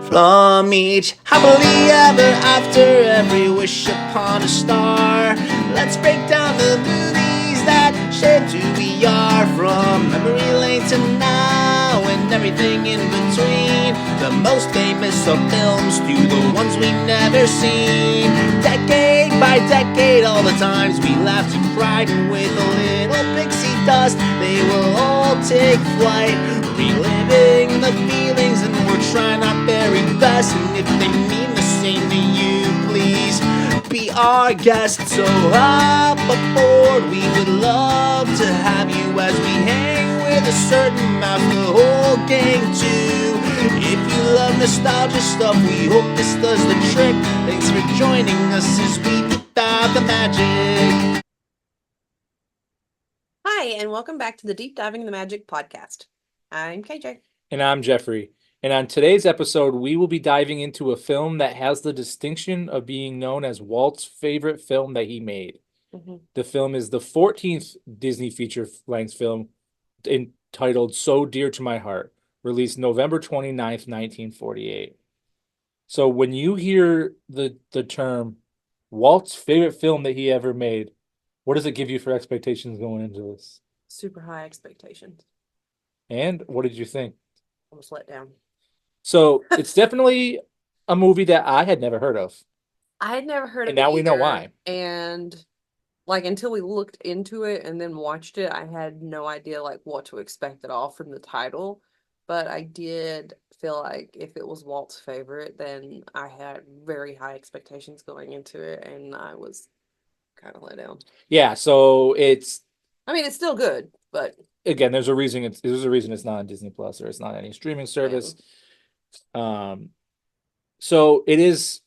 From each happily ever after, every wish upon a star. Let's break down the movies that shaped who we are. From memory lane to now and everything in between. The most famous of films to the ones we've never seen. Decade by decade, all the times we laughed and cried. And with a little pixie dust, they will all take flight. Reliving the feelings, and we're trying our very best. And if they mean the same to you, please be our guest. So hop aboard, we would love to have you as we hang with a certain mouth, the whole gang too. If you love nostalgia stuff, we hope this does the trick. Thanks for joining us as we dive the magic. Hi, and welcome back to the Deep Diving the Magic podcast. I'm KJ. And I'm Jeffrey. And on today's episode, we will be diving into a film that has the distinction of being known as Walt's favorite film that he made. Mm-hmm. The film is the 14th Disney feature-length film entitled So Dear to My Heart, released November 29th, 1948. So when you hear the term Walt's favorite film that he ever made, what does it give you for expectations going into this? Super high expectations. And what did you think? Almost let down. So it's definitely a movie that I had never heard of. I had never heard of it. And now we know either, why. And until we looked into it and then watched it, I had no idea what to expect at all from the title. But I did feel like if it was Walt's favorite, then I had very high expectations going into it, and I was kind of let down. Yeah, so it's still good, but again, there's a reason it's not on Disney Plus or it's not any streaming service. So it is.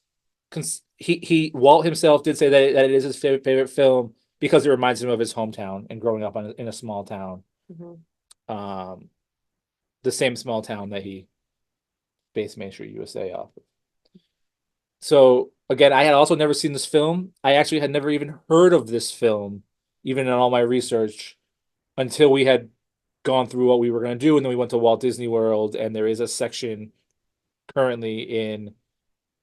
Walt himself did say that it is his favorite film because it reminds him of his hometown and growing up in a small town. Mm-hmm. The same small town that he based Main Street USA off of. So again, I had also never seen this film. I actually had never even heard of this film, even in all my research, until we had gone through what we were going to do, and then we went to Walt Disney World, and there is a section currently in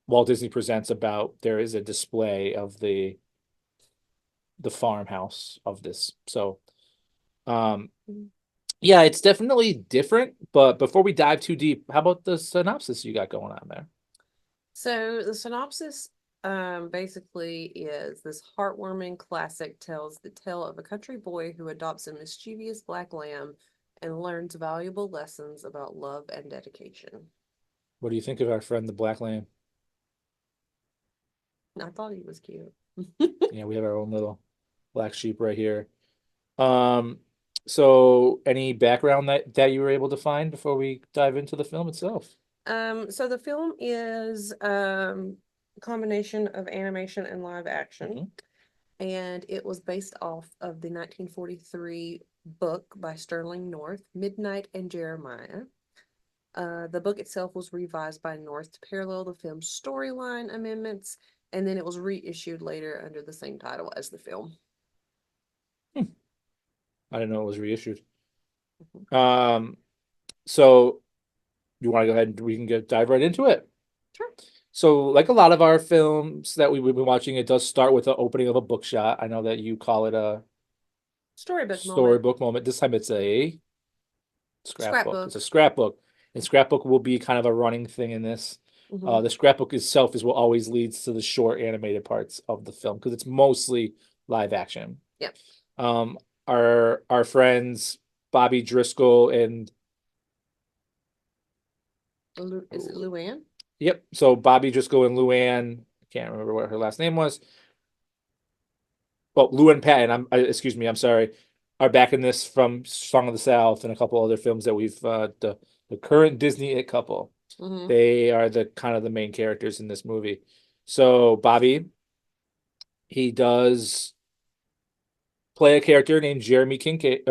Walt Disney Presents about there is a display of the farmhouse of this. So, yeah, it's definitely different. But before we dive too deep, how about the synopsis you got going on there? So the synopsis basically is this heartwarming classic tells the tale of a country boy who adopts a mischievous black lamb and learns valuable lessons about love and dedication. What do you think of our friend the black lamb? I thought he was cute. Yeah, we have our own little black sheep right here. So any background that you were able to find before we dive into the film itself? So the film is a combination of animation and live action, and it was based off of the 1943 book by Sterling North, Midnight and Jeremiah. The book itself was revised by North to parallel the film's storyline amendments, and then it was reissued later under the same title as the film. I didn't know it was reissued. So you want to go ahead and we can dive right into it? Sure. So like a lot of our films that we've been watching, it does start with the opening of a bookshot. I know that you call it a storybook moment. This time it's a scrapbook. It's a scrapbook. And scrapbook will be kind of a running thing in this. The scrapbook itself is what always leads to the short animated parts of the film because it's mostly live action. Yep. Our friends Bobby Driscoll and is it Luann? Yep. So Bobby Driscoll and Luann, I can't remember what her last name was. Well, Luann Patton, excuse me, I'm sorry, are back in this from Song of the South and a couple other films that we've the current Disney It couple. They are the kind of the main characters in this movie. So Bobby, he does play a character named Jeremiah Kincaid.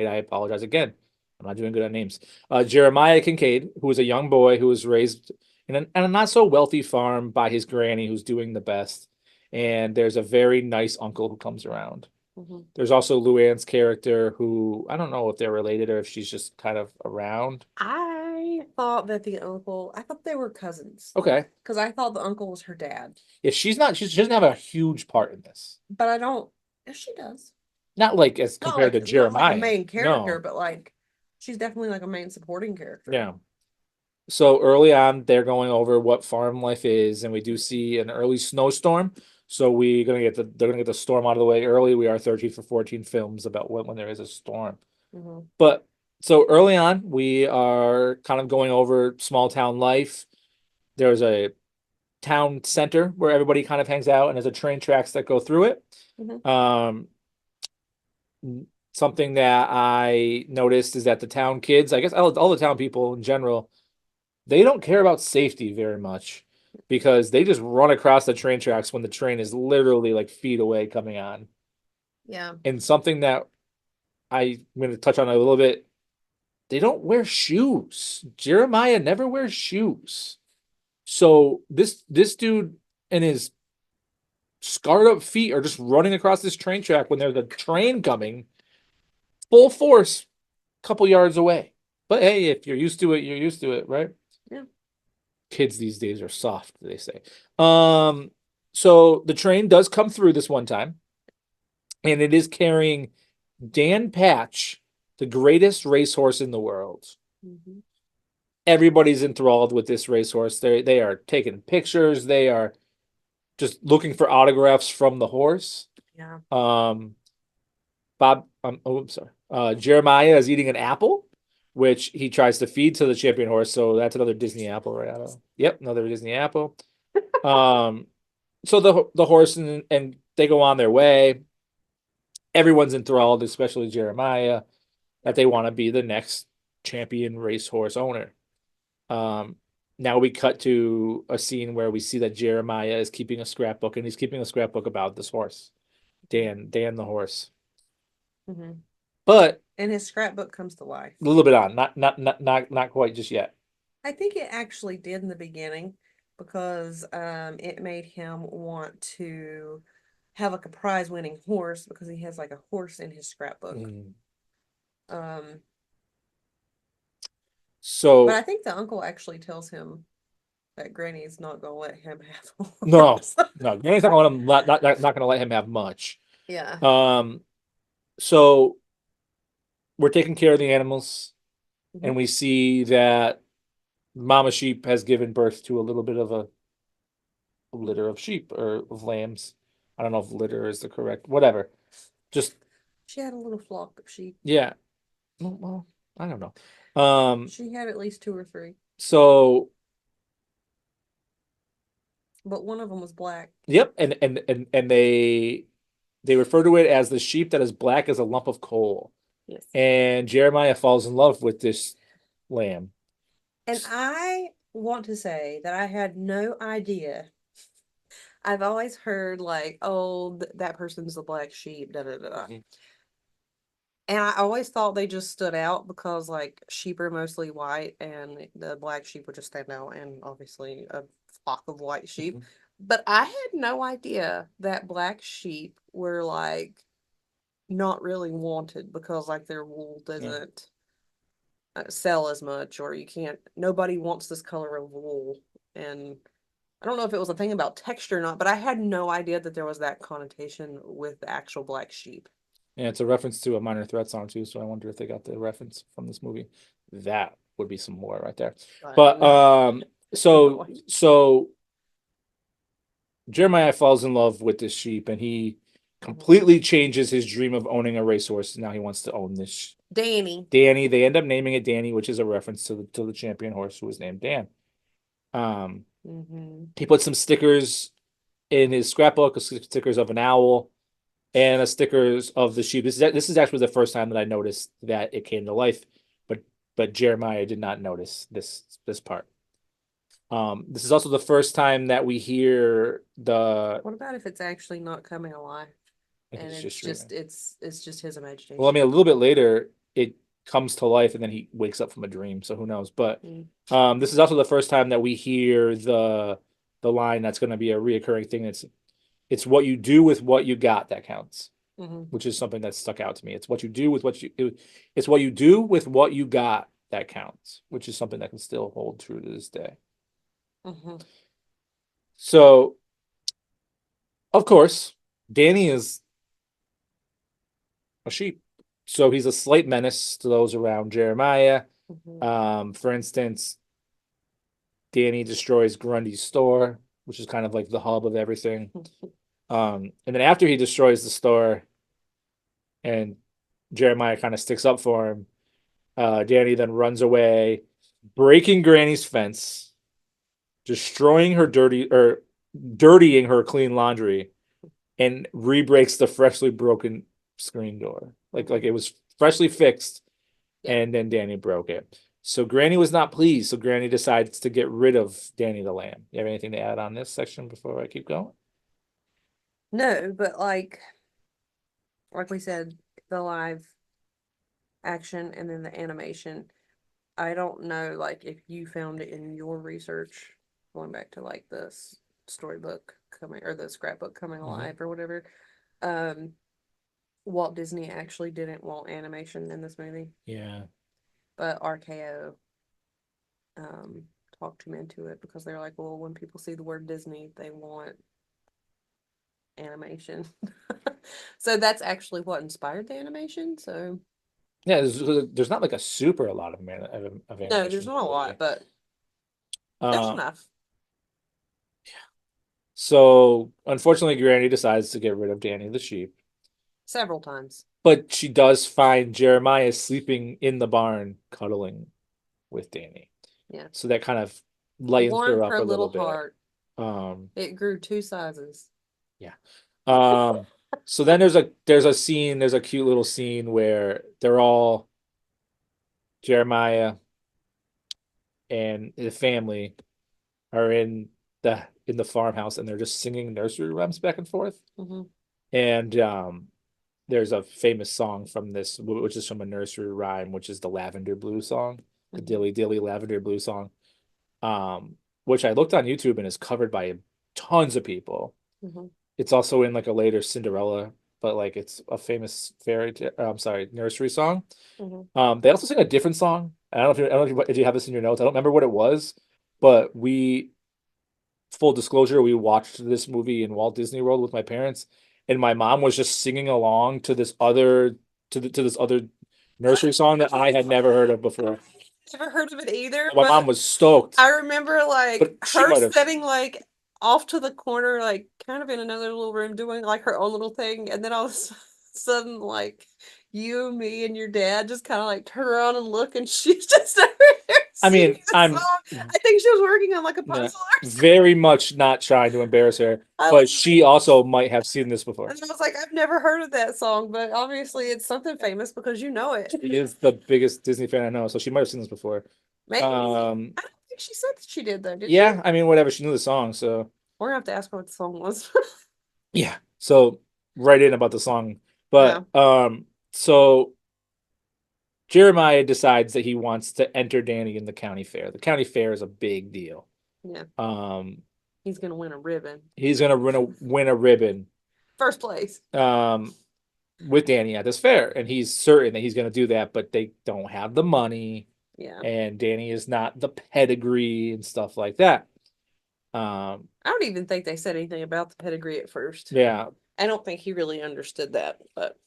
I apologize again. I'm not doing good at names. Jeremiah Kincaid, who is a young boy who was raised in a not so wealthy farm by his granny, who's doing the best. And there's a very nice uncle who comes around. There's also Luann's character, who I don't know if they're related or if she's just kind of around. I I thought that I thought they were cousins. Okay. Because I thought the uncle was her dad. If she doesn't have a huge part in this. But I don't, if she does. Not like as Not compared like, to not Jeremiah. like a main character, No. but like, she's definitely like a main supporting character. Yeah. So early on, they're going over what farm life is, and we do see an early snowstorm. So they're gonna get the storm out of the way early. We are 13 for 14 films about when there is a storm. Mhm. But so early on, we are kind of going over small town life. There's a town center where everybody kind of hangs out, and there's a train tracks that go through it. Mhm. Something that I noticed is that the town kids, I guess all the town people in general, they don't care about safety very much because they just run across the train tracks when the train is literally like feet away coming on. Yeah. And something that I'm going to touch on a little bit, they don't wear shoes. Jeremiah never wears shoes. So this dude and his scarred up feet are just running across this train track when there's a train coming full force a couple yards away. But hey, if you're used to it, you're used to it, right? Yeah. Kids these days are soft, they say. So the train does come through this one time, and it is carrying Dan Patch, the greatest racehorse in the world. Mhm. Everybody's enthralled with this racehorse. They are taking pictures. They are just looking for autographs from the horse. Yeah. I'm sorry. Jeremiah is eating an apple, which he tries to feed to the champion horse. So that's another Disney apple, right? Yep, another Disney apple. So the horse and they go on their way. Everyone's enthralled, especially Jeremiah, that they want to be the next champion racehorse owner. Now we cut to a scene where we see that Jeremiah is keeping a scrapbook, and he's keeping a scrapbook about this horse, Dan the horse. Mhm. But And his scrapbook comes to life. a little bit on, not quite just yet. I think it actually did in the beginning because it made him want to have like a prize winning horse because he has like a horse in his scrapbook. Um, So but I think the uncle actually tells him that Granny's not gonna let him have a no, horse. Granny's not gonna let him have much. Yeah. So we're taking care of the animals, Mhm. and we see that Mama Sheep has given birth to a little bit of a litter of sheep or of lambs. I don't know if litter is the correct, whatever. Just She had a little flock of sheep. yeah. Well, I don't know. She had at least 2 or 3, So but one of them was black. yep, and they refer to it as the sheep that is black as a lump of coal. Yes. And Jeremiah falls in love with this lamb. And I want to say that I had no idea. I've always heard like, oh, that person's the black sheep, da da da. Da. Mhm. And I always thought they just stood out because like sheep are mostly white and the black sheep would just stand out and obviously a flock of white sheep. Mhm. But I had no idea that black sheep were like not really wanted because like their wool doesn't sell as much or nobody wants this color of wool. And I don't know if it was a thing about texture or not, but I had no idea that there was that connotation with the actual black sheep. And it's a reference to a Minor Threat song too, so I wonder if they got the reference from this movie. That would be some more right there. But so Jeremiah falls in love with this sheep, and he completely changes his dream of owning a racehorse. Now he wants to own this Danny. They end up naming it Danny, which is a reference to the champion horse who was named Dan. He put some stickers in his scrapbook, stickers of an owl, and a stickers of the sheep. This is actually the first time that I noticed that it came to life, but Jeremiah did not notice this part. This is also the first time that we hear the. What about if it's actually not coming alive? And it's just his imagination. Well, I mean, a little bit later, it comes to life, and then he wakes up from a dream. So who knows? But this is also the first time that we hear the line that's going to be a reoccurring thing. It's what you do with what you got that counts, which is something that stuck out to me. It's what you do with what you got that counts, which is something that can still hold true to this day. Mhm. So, of course, Danny is a sheep. So he's a slight menace to those around Jeremiah. Mhm. For instance, Danny destroys Grundy's store, which is kind of like the hub of everything. And then after he destroys the store and Jeremiah kind of sticks up for him, Danny then runs away, breaking Granny's fence, destroying her dirtying her clean laundry, and re-breaks the freshly broken screen door. Like it was freshly fixed, Yeah. and then Danny broke it. So Granny was not pleased. So Granny decides to get rid of Danny the lamb. You have anything to add on this section before I keep going? No, but like we said, the live action and then the animation. I don't know, like, if you found it in your research, going back to like this storybook coming or the scrapbook coming alive or whatever. Um, Walt Disney actually didn't want animation in this movie, Yeah. but RKO talked him into it because they're like, well, when people see the word Disney, they want animation. So that's actually what inspired the animation. So Yeah, there's not like a super a lot of animation. no, there's not a lot, but there's Uh, enough. so unfortunately, Granny decides to get rid of Danny the sheep, Several times. but she does find Jeremiah sleeping in the barn, cuddling with Danny. Yeah. So that kind of lightens Warmed her up her a little little bit. heart. Um, It grew 2 sizes. yeah. So then there's a scene, there's a cute little scene where they're all Jeremiah and the family are in the farmhouse and they're just singing nursery rhymes back and forth. Mhm. And there's a famous song from this, which is from a nursery rhyme, which is the Lavender Blue song, the Mhm. Dilly Dilly Lavender Blue song, which I looked on YouTube and is covered by tons of people. Mhm. It's also in like a later Cinderella, but like it's a famous I'm sorry, nursery song. Mhm. They also sing a different song. I don't know if you have this in your notes. I don't remember what it was, but full disclosure, we watched this movie in Walt Disney World with my parents, and my mom was just singing along to this other nursery song that I had never heard of before. Never heard of it either, My mom but was stoked, I remember like but she her might have. sitting like off to the corner, like kind of in another little room doing like her own little thing, and then all of a sudden like you, me, and your dad just kind of like turn around and look, and she's just over there I mean, singing the I'm song. I think she was working on like a puzzle or something. very much not trying to embarrass her, I but love she it. also might have seen this before. And I was like, I've never heard of that song, but obviously it's something famous because you know it. She is the biggest Disney fan I know, so she might have seen this before. Maybe. Um, I don't think she said that she did though, did she? yeah, I mean, whatever. She knew the song, so We're gonna have to ask her what the song was. yeah. So write in about the song, but Yeah. so Jeremiah decides that he wants to enter Danny in the county fair. The county fair is a big deal. Yeah. Um, He's gonna win a ribbon. he's gonna win a ribbon. First place. With Danny at this fair, and he's certain that he's gonna do that, but they don't have the money, Yeah. and Danny is not the pedigree and stuff like that. I don't even think they said anything about the pedigree at first. Yeah. I don't think he really understood that, but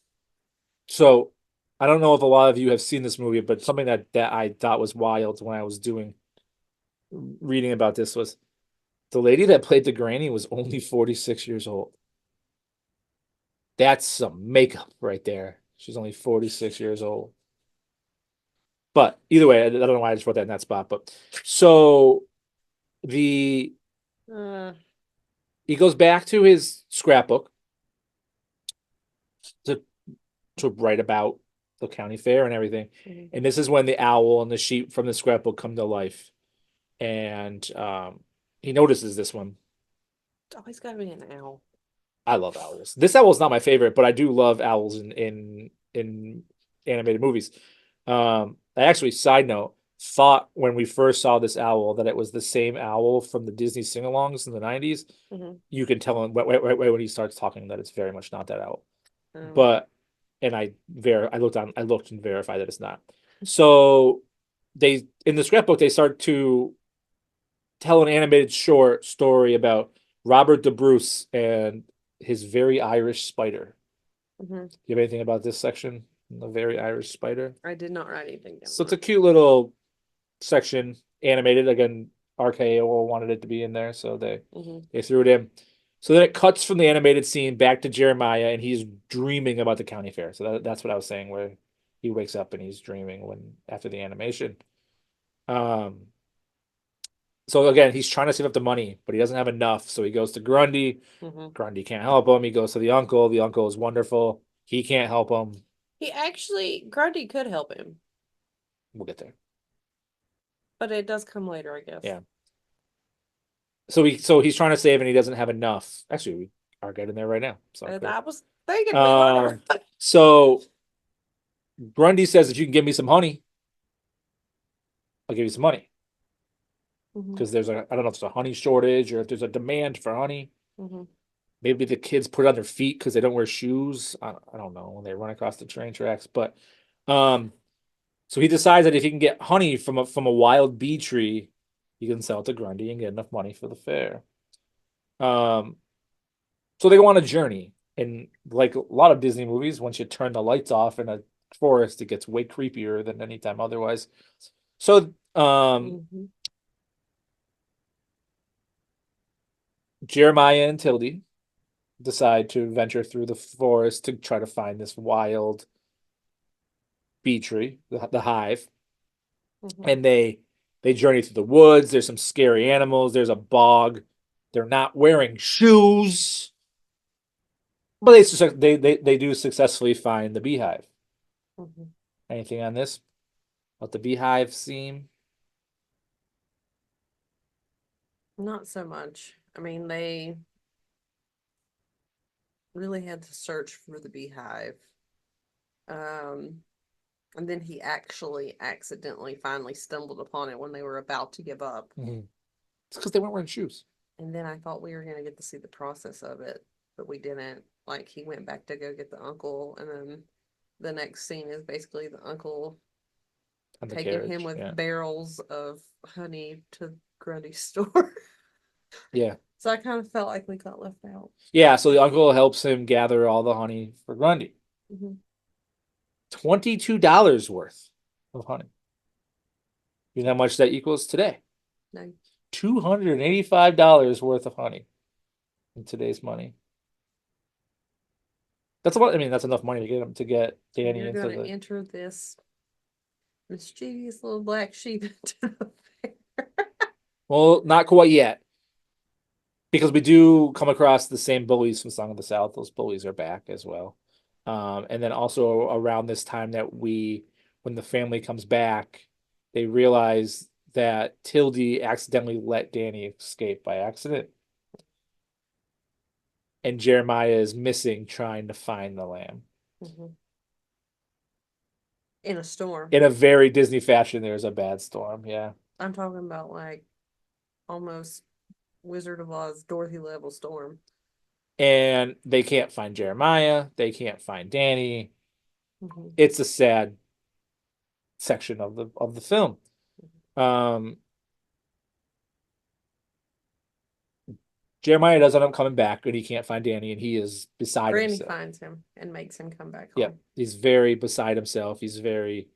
So I don't know if a lot of you have seen this movie, but something that I thought was wild when I was reading about this was the lady that played the granny was only 46 years old. That's some makeup right there. She's only 46 years old. But either way, I don't know why I just wrote that in that spot. But so the he goes back to his scrapbook to write about the county fair and everything. Mhm. And this is when the owl and the sheep from the scrapbook come to life. And he notices this one. It's always gotta be an owl. I love owls. This owl is not my favorite, but I do love owls in animated movies. I actually, side note, thought when we first saw this owl that it was the same owl from the Disney sing-alongs in the 90s. Mhm. You can tell him right when he starts talking that it's very much not that owl. Um, But and I looked and verified that it's not. So they in the scrapbook they start to tell an animated short story about Robert the Bruce and his very Irish spider. Mhm. You have anything about this section? The very Irish spider. I did not write anything down. So it's a cute little section, animated. Again, RKO wanted it to be in there, so they threw it in. So then it cuts from the animated scene back to Jeremiah, and he's dreaming about the county fair. So that's what I was saying, where he wakes up and he's dreaming after the animation. So again, he's trying to save up the money, but he doesn't have enough. So he goes to Grundy. Grundy can't help him. He goes to the uncle. The uncle is wonderful. He can't help him. Grundy could help him, We'll get there. but it does come later, I guess. Yeah. So he's trying to save and he doesn't have enough. Actually, we are getting there right now. So And good. I was thinking we were. So Grundy says, if you can give me some honey, I'll give you some money. Because I don't know if there's a honey shortage or if there's a demand for honey. Maybe the kids put it on their feet because they don't wear shoes. I don't know when they run across the train tracks. But so he decides that if he can get honey from a wild bee tree, he can sell it to Grundy and get enough money for the fair. So they go on a journey. And like a lot of Disney movies, once you turn the lights off in a forest, it gets way creepier than any time otherwise. So Jeremiah and Tildy decide to venture through the forest to try to find this wild bee tree, the hive. And they journey through the woods. There's some scary animals. There's a bog. They're not wearing shoes, but they do successfully find the beehive. Anything on this? About the beehive scene? Not so much. I mean, they really had to search for the beehive. And then he actually accidentally finally stumbled upon it when they were about to give up. It's because they weren't wearing shoes. And then I thought we were going to get to see the process of it, but we didn't. Like, he went back to go get the uncle, and then the next scene is basically the uncle taking him with barrels of honey to Grundy's store. Yeah. So I kind of felt like we got left out. Yeah, so the uncle helps him gather all the honey for Grundy. $22 worth of honey. You know how much that equals today? No. $285 worth of honey in today's money. That's that's enough money to get Danny You're into going to the enter this mischievous little black sheep into the fair. Well, not quite yet. Because we do come across the same bullies from Song of the South. Those bullies are back as well. And then also around this time when the family comes back, they realize that Tildy accidentally let Danny escape by accident. And Jeremiah is missing trying to find the lamb. In a storm. In a very Disney fashion, there's a bad storm, yeah. I'm talking about like almost Wizard of Oz, Dorothy level storm. And they can't find Jeremiah. They can't find Danny. It's a sad section of the film. Jeremiah does end up coming back, and he can't find Danny, and he is beside Granny himself. finds him and makes him come back home. Yeah, he's very beside himself. He's very,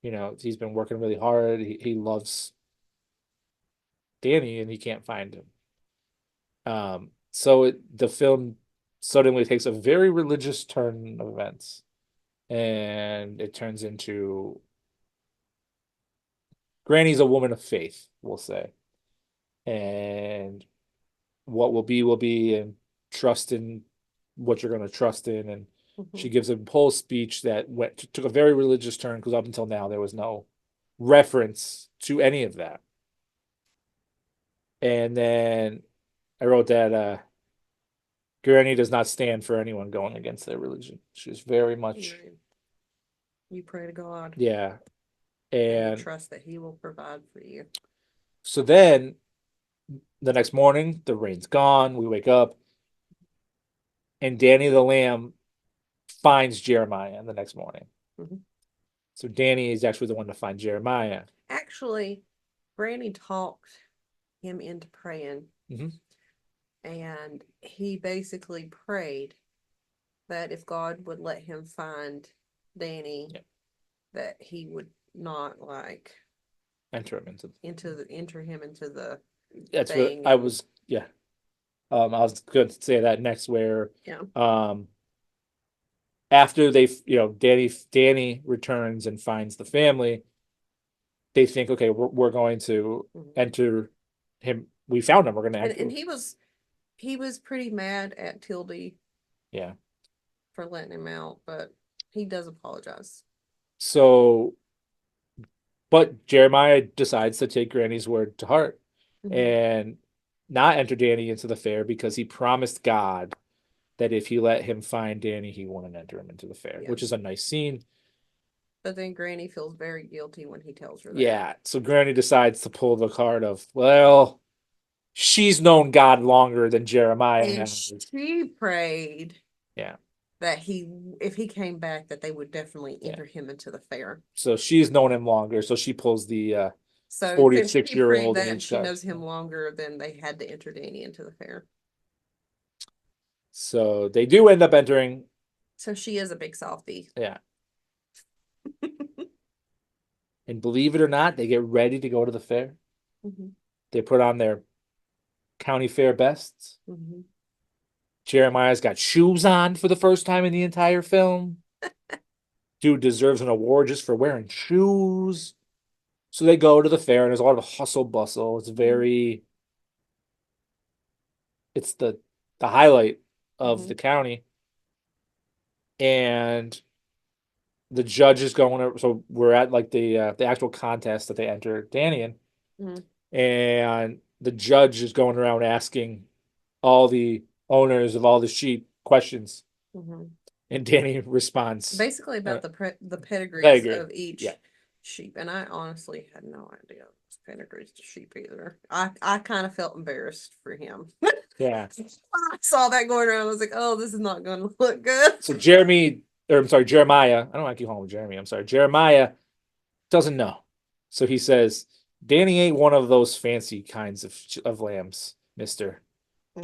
he's been working really hard. He loves Danny, and he can't find him. So the film suddenly takes a very religious turn of events, and it turns into Granny's a woman of faith, we'll say, and what will be, and trust in what you're going to trust in. And she gives a whole speech that took a very religious turn, because up until now there was no reference to any of that. And then I wrote that Granny does not stand for anyone going against their religion. She's very much. You pray to God. Yeah. And trust that He will provide for you. So then the next morning, the rain's gone. We wake up, and Danny the lamb finds Jeremiah the next morning. So Danny is actually the one to find Jeremiah. Actually, Granny talked him into praying, Mhm. and he basically prayed that if God would let him find Danny, Yep. that he would not like Enter him into. enter him into the That's what thing. I was. Yeah. I was going to say that next, where Yeah. after they, Danny returns and finds the family, they think, okay, we're going to Mhm. enter him. We found him. We're going to And, enter. and he was pretty mad at Tildy Yeah. for letting him out, but he does apologize. So, but Jeremiah decides to take Granny's word to heart Mhm. and not enter Danny into the fair, because he promised God that if he let him find Danny, he wouldn't enter him into the fair, Yeah. which is a nice scene. But then Granny feels very guilty when he tells her that. Yeah. So Granny decides to pull the card of, well, she's known God longer than Jeremiah And has. she prayed Yeah. that if he came back, that they would definitely Yeah. enter him into the fair. So she's known him longer. So she pulls the So 46-year-old that age she card. knows him longer than they had to enter Danny into the fair. So they do end up entering. So she is a big softie. Yeah. And believe it or not, they get ready to go to the fair. Mhm. They put on their county fair bests. Mhm. Jeremiah's got shoes on for the first time in the entire film. Dude deserves an award just for wearing shoes. So they go to the fair, and there's a lot of hustle bustle. It's it's the highlight of the county. And the judge is going to, so we're at like the actual contest that they enter Danny in. Mhm. And the judge is going around asking all the owners of all the sheep questions. Mhm. And Danny responds Basically about the pedigrees Pedigree, of each yeah. sheep, and I honestly had no idea it was pedigrees to sheep either. I kind of felt embarrassed for him. Yeah. When I saw that going around, I was like, "Oh, this is not going to look good." So Jeremiah. I don't like you calling him Jeremy. I'm sorry. Jeremiah doesn't know. So he says, Danny ain't one of those fancy kinds of lambs, mister.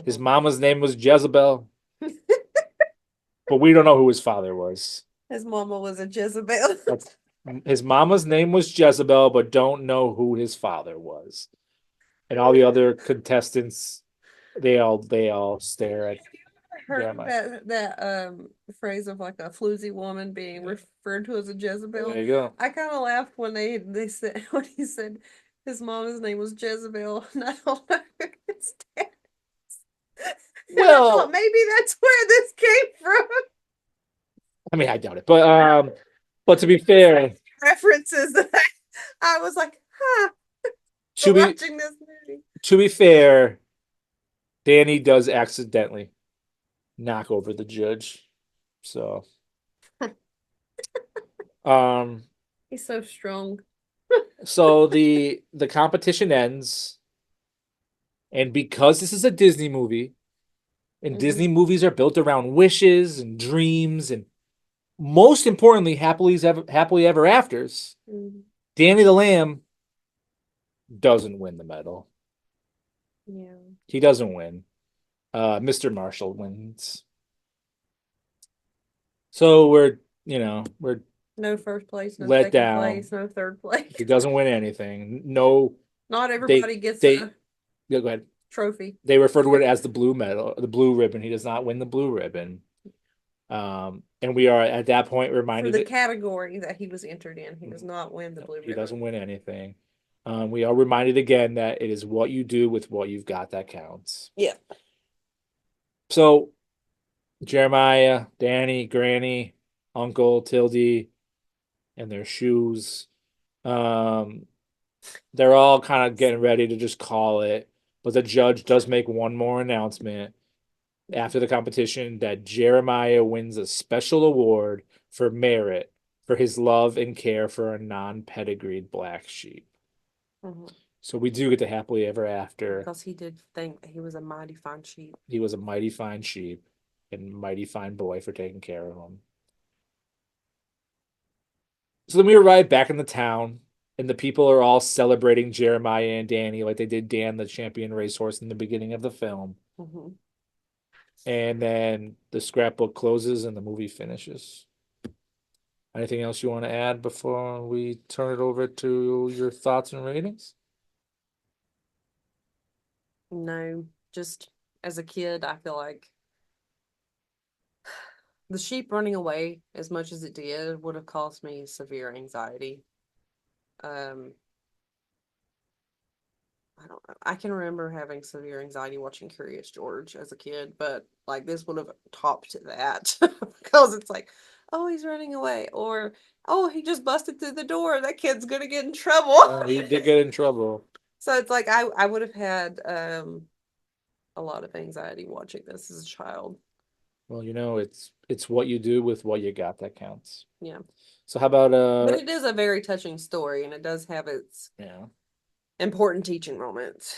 His Mhm. mama's name was Jezebel, but we don't know who his father was. His mama was a Jezebel. His mama's name was Jezebel, but don't know who his father was. And all the other contestants, they all stare at Heard Jeremiah. that phrase of like a floozy woman being referred to as a Jezebel. There you go. I kind of laughed when they said when he said his mama's name was Jezebel, and I don't know who his dad is. And I Well, thought maybe that's where this came from. I mean, I doubt it, but to be fair, References that I was like, huh, to be watching this movie. to be fair, Danny does accidentally knock over the judge. So, He's so strong. so the competition ends, and because this is a Disney movie, and Mhm. Disney movies are built around wishes and dreams, and most importantly, happily ever afters, Mhm. Danny the Lamb doesn't win the medal. Yeah. He doesn't win. Mr. Marshall wins. So we're No first place, no let second down. place, no third place. He doesn't win anything. No, Not everybody gets yeah, a go ahead. trophy. They refer to it as the blue medal, the blue ribbon. He does not win the blue ribbon. And we are at that point For reminded the category that he was entered in, he does not win the blue he ribbon. doesn't win anything. We are reminded again that it is what you do with what you've got that counts. Yeah. So Jeremiah, Danny, Granny, Uncle, Tildy, and their shoes. They're all kind of getting ready to just call it, but the judge does make one more announcement after the competition that Jeremiah wins a special award for merit for his love and care for a non-pedigreed black sheep. Mhm. So we do get the happily ever after. Because he did think that he was a mighty fine sheep. He was a mighty fine sheep and mighty fine boy for taking care of him. So then we arrive back in the town, and the people are all celebrating Jeremiah and Danny like they did Dan, the champion racehorse, in the beginning of the film. Mhm. And then the scrapbook closes and the movie finishes. Anything else you want to add before we turn it over to your thoughts and ratings? No, just as a kid, I feel like the sheep running away, as much as it did, would have caused me severe anxiety. Um, I don't know. I can remember having severe anxiety watching Curious George as a kid, but like this would have topped that because it's like, oh, he's running away, or oh, he just busted through the door. That kid's gonna get in trouble. He did get in trouble. So it's like I would have had a lot of anxiety watching this as a child. Well, it's what you do with what you got that counts. Yeah. So how about But it is a very touching story, and it does have its yeah. important teaching moments.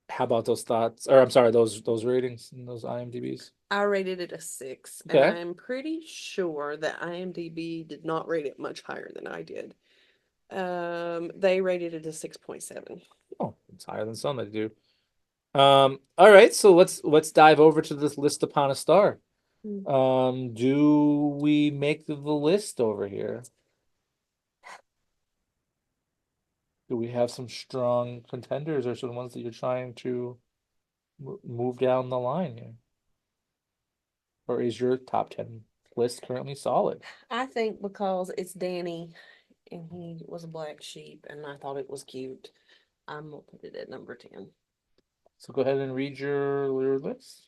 How about those thoughts? Or I'm sorry, those ratings and those IMDb's? I rated it a 6, and Okay. I'm pretty sure that IMDb did not rate it much higher than I did. They rated it a 6.7. Oh, it's higher than some that do. All right, so let's dive over to this list upon a star. Do we make the list over here? Do we have some strong contenders or some ones that you're trying to move down the line here? Or is your top 10 list currently solid? I think because it's Danny and he was a black sheep and I thought it was cute, I'm gonna put it at number 10. So go ahead and read your list.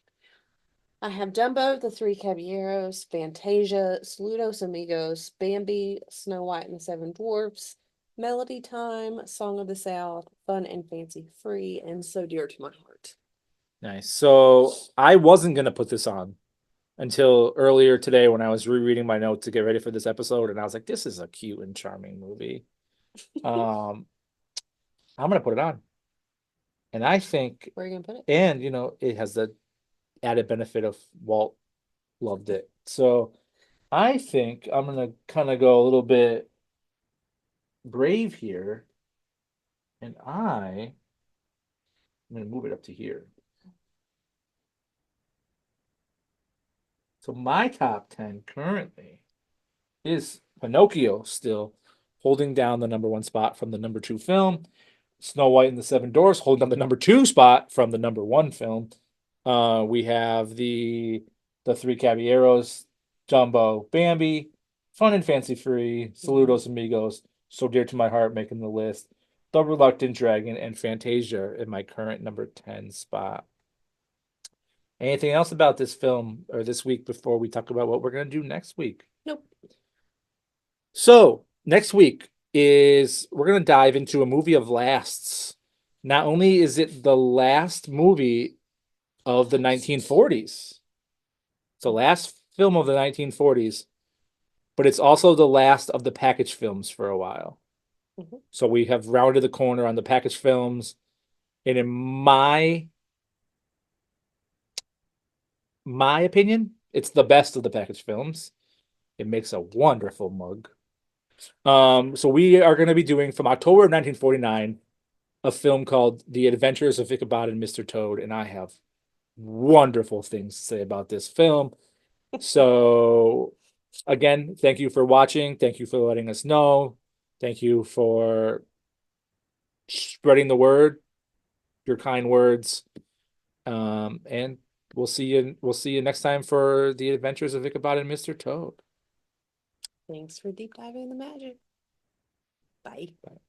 I have Dumbo, The Three Caballeros, Fantasia, Saludos Amigos, Bambi, Snow White and the Seven Dwarfs, Melody Time, Song of the South, Fun and Fancy Free, and So Dear to My Heart. Nice. So I wasn't gonna put this on until earlier today when I was rereading my notes to get ready for this episode, and I was like, this is a cute and charming movie. I'm gonna put it on. And I think, Where are you gonna put it? and it has the added benefit of Walt loved it. So I think I'm gonna kind of go a little bit brave here, and I'm gonna move it up to here. So my top 10 currently is Pinocchio still holding down the number 1 spot from the number 2 film. Snow White and the Seven Dwarfs holding down the number 2 spot from the number 1 film. We have the Three Caballeros, Dumbo, Bambi, Fun and Fancy Free, Saludos Amigos, So Dear to My Heart making the list, The Reluctant Dragon, and Fantasia in my current number 10 spot. Anything else about this film or this week before we talk about what we're going to do next week? Nope. So next week we're going to dive into a movie of lasts. Not only is it the last movie of the 1940s, it's the last film of the 1940s, but it's also the last of the package films for a while. Mhm. So we have rounded the corner on the package films, and in my opinion, it's the best of the package films. It makes a wonderful mug. So we are going to be doing from October of 1949 a film called The Adventures of Ichabod and Mr. Toad, and I have wonderful things to say about this film. So again, thank you for watching. Thank you for letting us know. Thank you for spreading the word, your kind words. And we'll see you next time for The Adventures of Ichabod and Mr. Toad. Thanks for deep diving in the magic. Bye. Bye.